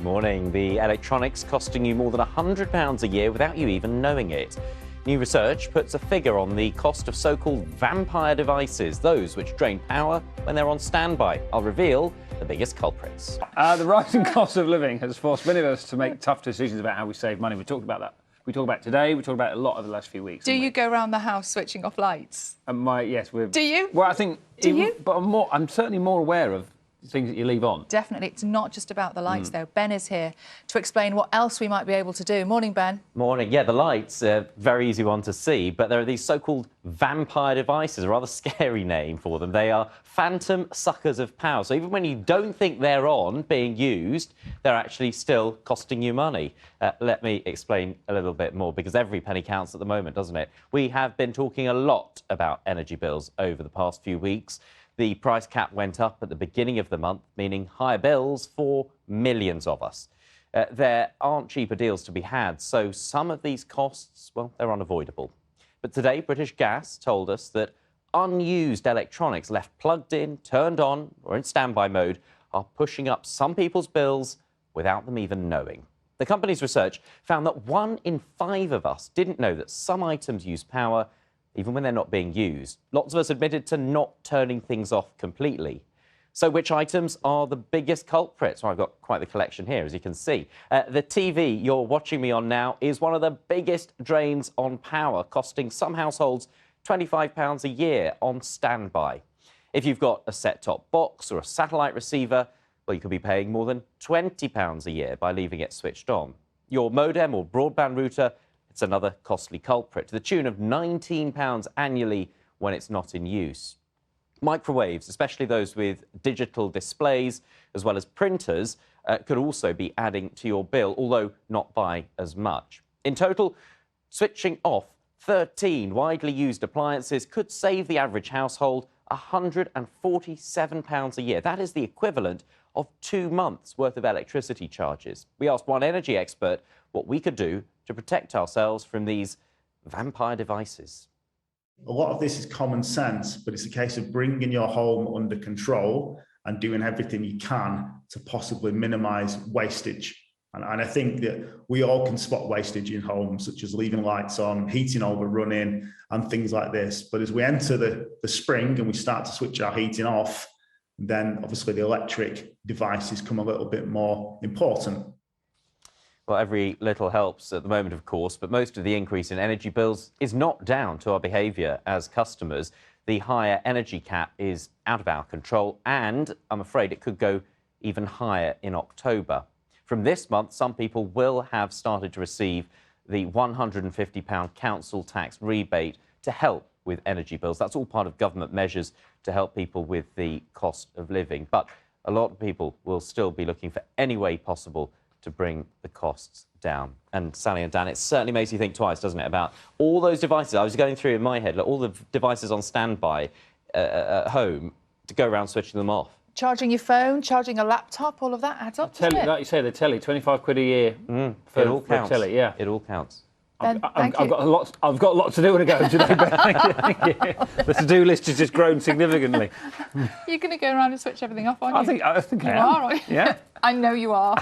Morning. The electronics costing you more than £100 a year without you even knowing it. New research puts a figure on the cost of so-called vampire devices, those which drain power when they're on standby. I'll reveal the biggest culprits. The rising cost of living has forced many of us to make tough decisions about how we save money. We talked about that. We talked about it today. We talked about it a lot over the last few weeks. Do you go around the house switching off lights? Yes, we're. Do you? Well, I think. Do you? But I'm certainly more aware of things that you leave on. Definitely. It's not just about the lights, though. Ben is here to explain what else we might be able to do. Morning, Ben. Morning. Yeah, the lights are very easy one to see, but there are these so-called vampire devices, a rather scary name for them. They are phantom suckers of power. So even when you don't think they're on, being used, they're actually still costing you money. Let me explain a little bit more, because every penny counts at the moment, doesn't it? We have been talking a lot about energy bills over the past few weeks. The price cap went up at the beginning of the month, meaning higher bills for millions of us. There aren't cheaper deals to be had, so some of these costs, well, they're unavoidable. But today, British Gas told us that unused electronics left plugged in, turned on, or in standby mode are pushing up some people's bills without them even knowing. The company's research found that 1 in 5 of us didn't know that some items use power even when they're not being used. Lots of us admitted to not turning things off completely. So which items are the biggest culprits? Well, I've got quite the collection here, as you can see. The TV you're watching me on now is one of the biggest drains on power, costing some households £25 a year on standby. If you've got a set-top box or a satellite receiver, well, you could be paying more than £20 a year by leaving it switched on. Your modem or broadband router, it's another costly culprit, to the tune of £19 annually when it's not in use. Microwaves, especially those with digital displays, as well as printers, could also be adding to your bill, although not by as much. In total, switching off 13 widely used appliances could save the average household £147 a year. That is the equivalent of 2 months' worth of electricity charges. We asked one energy expert what we could do to protect ourselves from these vampire devices. A lot of this is common sense, but it's a case of bringing your home under control and doing everything you can to possibly minimise wastage. And I think that we all can spot wastage in homes, such as leaving lights on, heating overrunning, and things like this. But as we enter the spring and we start to switch our heating off, then obviously the electric devices come a little bit more important. Well, every little helps at the moment, of course, but most of the increase in energy bills is not down to our behaviour as customers. The higher energy cap is out of our control, and I'm afraid it could go even higher in October. From this month, some people will have started to receive the £150 council tax rebate to help with energy bills. That's all part of government measures to help people with the cost of living. But a lot of people will still be looking for any way possible to bring the costs down. And Sally and Dan, it certainly makes you think twice, doesn't it, about all those devices. I was going through in my head, like, all the devices on standby at home, to go around switching them off. Charging your phone, charging a laptop, all of that adds up, doesn't it? Like you say, the telly, 25 quid a year for it all counts. the telly, yeah. It all counts. Ben, I've got a lot to do when I go home today, Ben. Thank you. The to-do list has just grown significantly. You're going to go around and switch everything off, aren't you? I think I you am. are, aren't you? Yeah. I know you are.